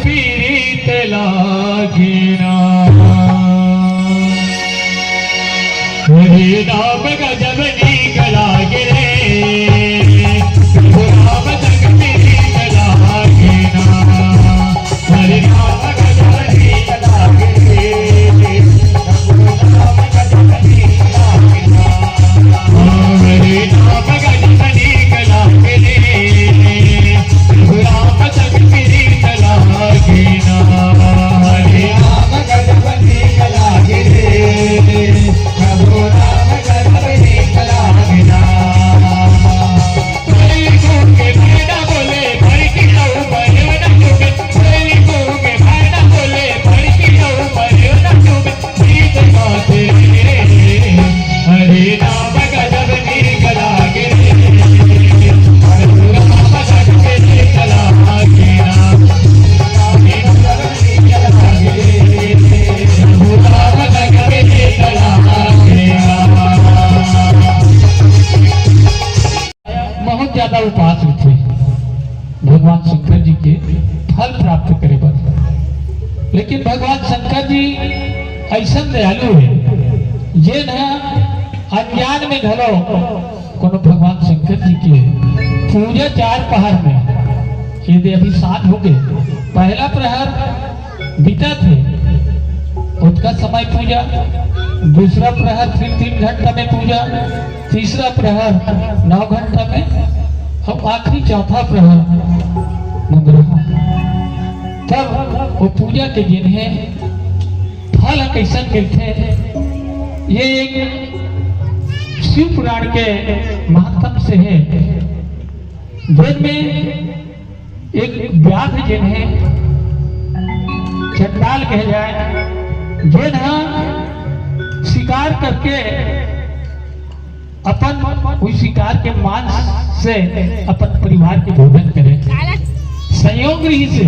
पीड़ित लागिना हरे राम गजब नीक लागे प्रभु राम संग पीड़ित लागिना हरे राम गजब नीक लागे प्रभु राम गजब नीक लागिना हरे राम गजब नीक लागे प्रभु राम संग पीड़ित लागिना हरे राम गजब नीक लागे प्रभु राम गजब नीक लागिना कोई कोके भाड़ा बोले भर की लौ बने न डूबे कोई कोके भाड़ा बोले भर की लौ बने न डूबे गीत गाते हरे राम गजब नीक लागे प्रभु राम गजब नीक लागिना बहुत ज्यादा उपास थे भगवान शंकर जी के फल प्राप्त करे बस। लेकिन भगवान शंकर जी ऐसा दयालु है ये न अज्ञान में घलो कोनो भगवान शंकर जी के पूजा 4 पहर में यदि अभी 7 हो गए पहला प्रहर बीता थे उसका समय पूजा दूसरा प्रहर फिर 3 घंटा में पूजा तीसरा प्रहर 9 घंटा में अब आखिरी चौथा प्रहर मंगल तब वो पूजा के दिन है फल कैसा करते ये एक शिव पुराण के महात्म से है जिनमें एक व्याध जिन है चंडाल कह जाए जिन शिकार करके अपन उस शिकार के मांस से अपन परिवार के भोजन करे संयोग ही से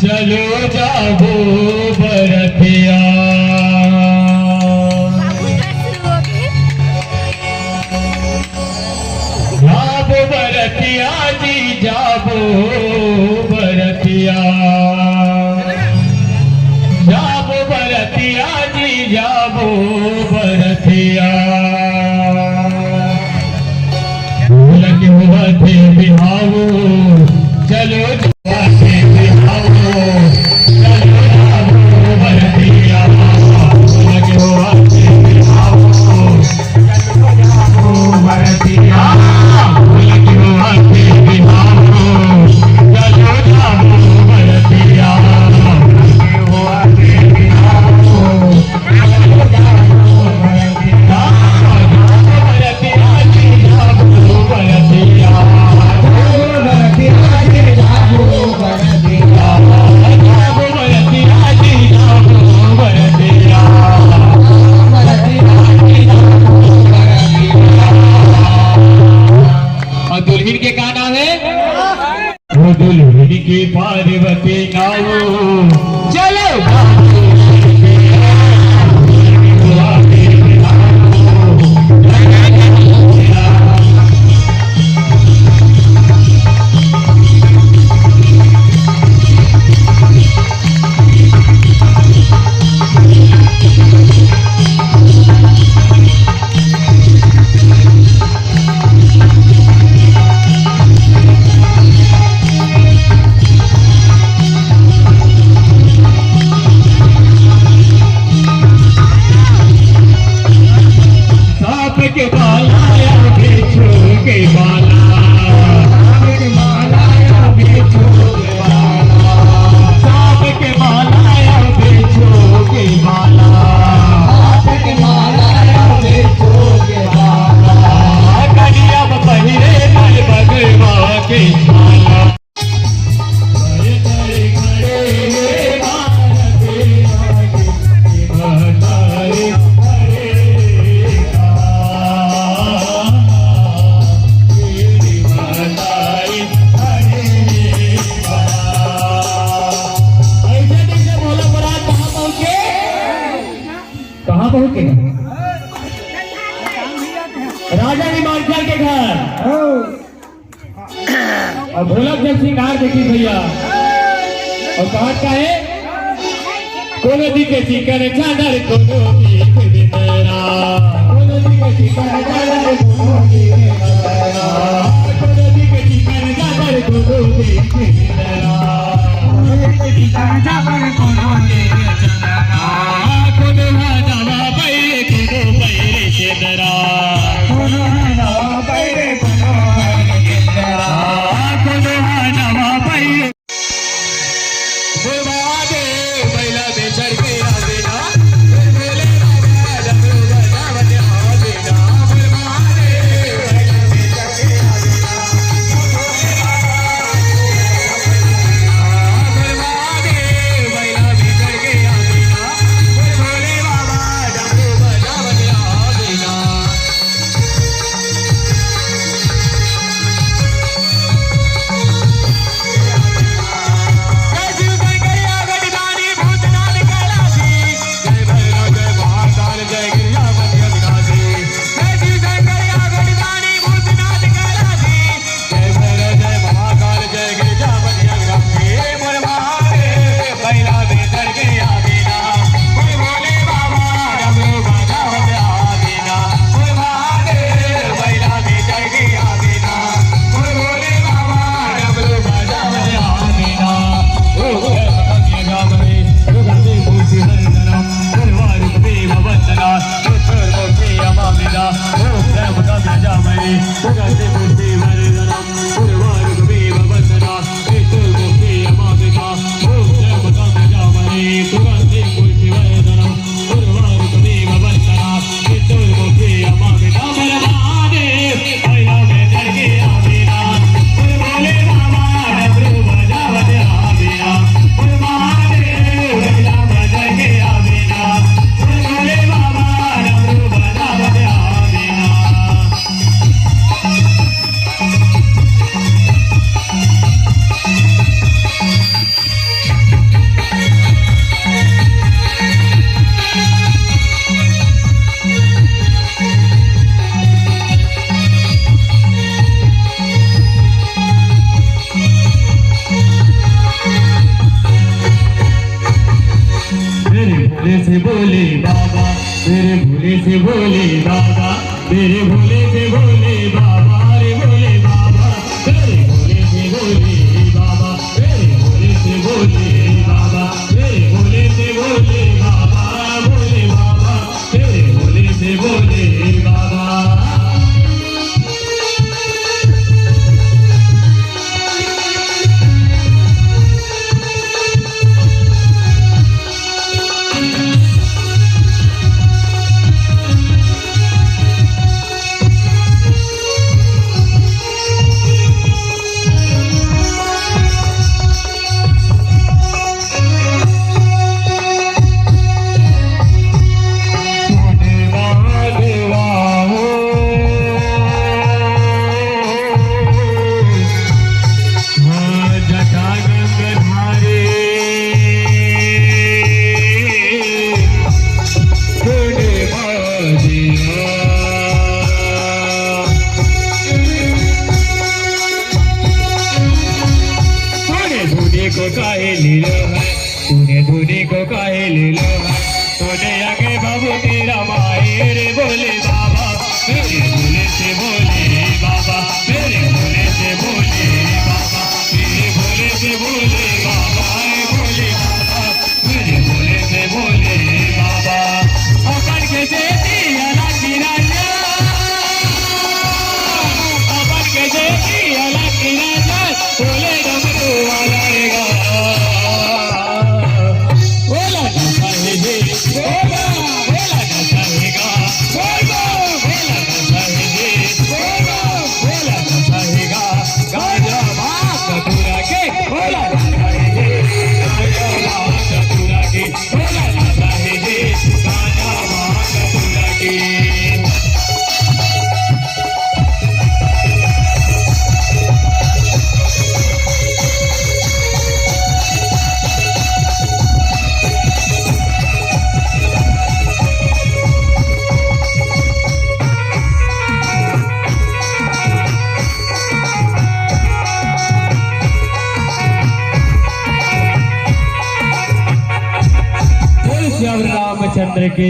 चलो जागो बरतिया जाबो बरतिया जी जाबो बरतिया जाबो बरतिया जी जाबो बरतिया लगे हुआ थे बिहाओ चलो की पार्वती नाऊ चलो के माला कहाँ पहुंचे? राजा हिमांचल के घर। और ढोलक जब सिंगार देखी भैया और कहा का है कोनो दिखे चिकन चादर कोनो दिखे बिंदरा कोनो दिखे चिकन चादर कोनो दिखे बिंदरा कोनो दिखे चिकन चादर कोनो दिखे बिंदरा कोनो दिखे चिकन चादर कोनो दिखे बिंदरा कोनो हजावा पैरे कोनो पैरे चेदरा कोनो हजावा पैरे कोनो पैरे चेदरा कोनो हजावा पैरे से बोले बाबा मेरे भोले से बोले बाबा मेरे भोले से बोले बाबा रे बोले बाबा मेरे भोले से बोले बाबा मेरे भोले से बोले बाबा मेरे भोले से बोले बाबा बोले बाबा मेरे भोले से बोले बाबा को काहे ले लो है तूने धोनी को काहे ले लो है तूने आगे बाबू तेरा माए रे बोले बाबा मेरे भोले से बोले बाबा मेरे भोले से बोले बाबा मेरे भोले से बोले बाबा बोले बाबा मेरे भोले से बोले बाबा अपन के जेती अला की राजा अपन के जेती अला की राजा बोले डमरू वाला रे गा बोला रामचंद्र की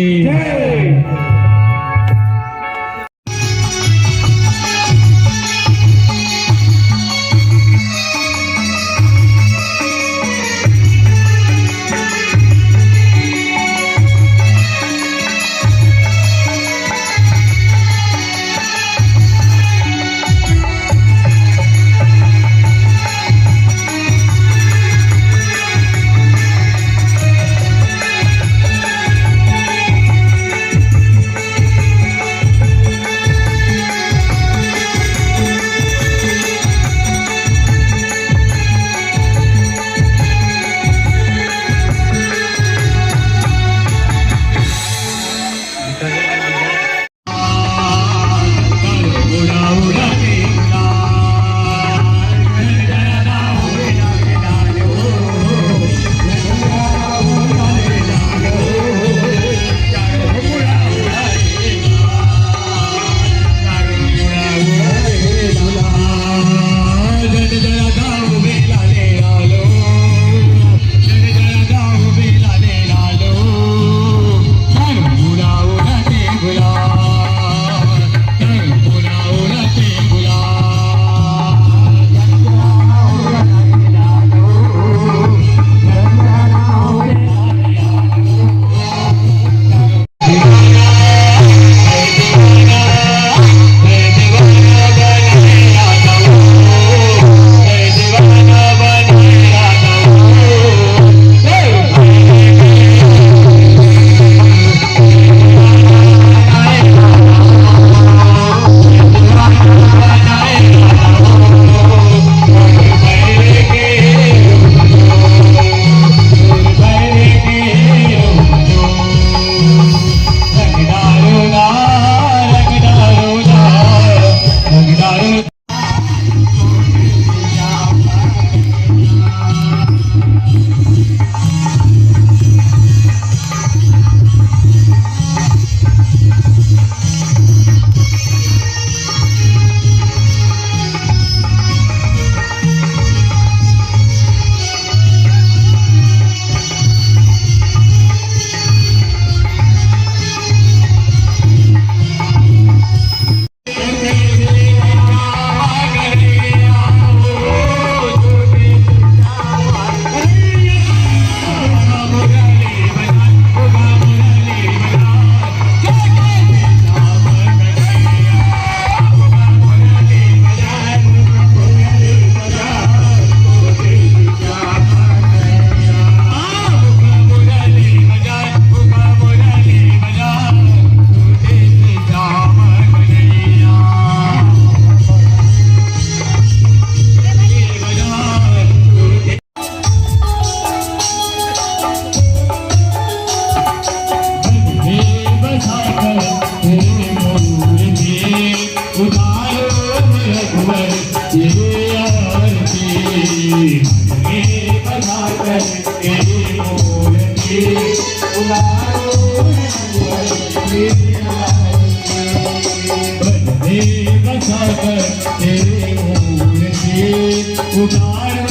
उतारो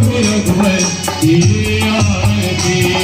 रघुवर की आरती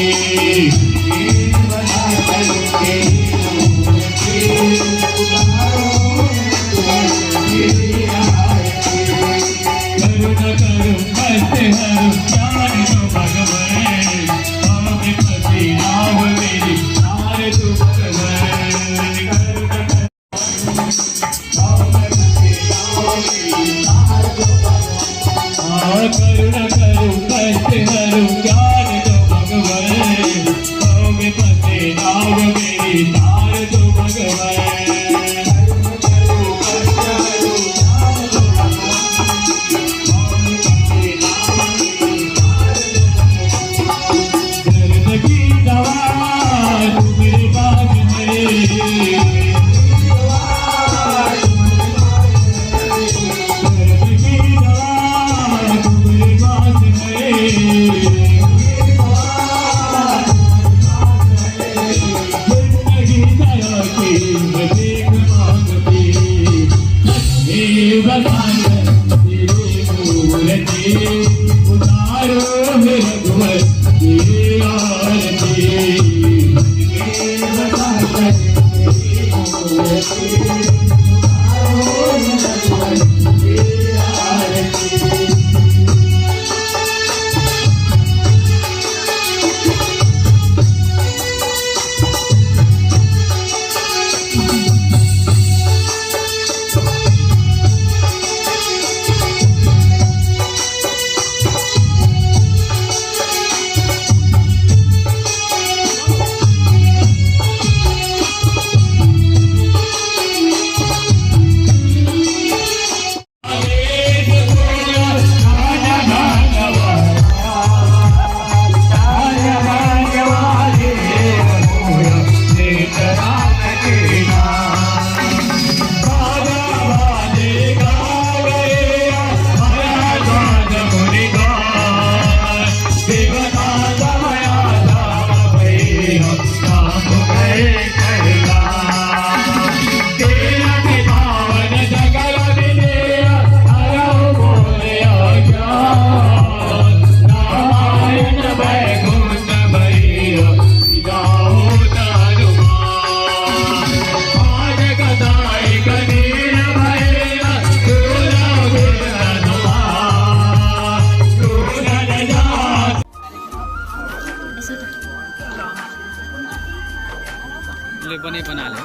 ले बने बना ले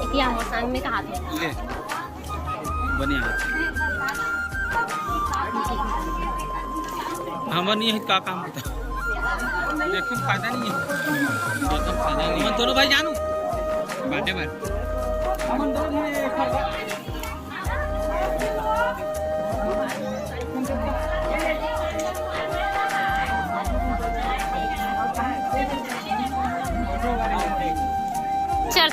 इतिहास संग में कहा थे ले बने हमर नहीं है का काम होता लेकिन फायदा नहीं है एकदम फायदा नहीं है दोनों भाई जानू बाटे बाटे चल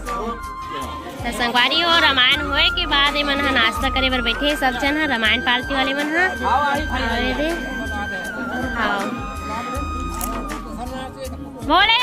तो संगवारी हो रामायण होए के बाद ए मन ह नाश्ता करे बर बैठे सब जन ह रामायण पार्टी वाले मन ह अरे दे हाँ बोले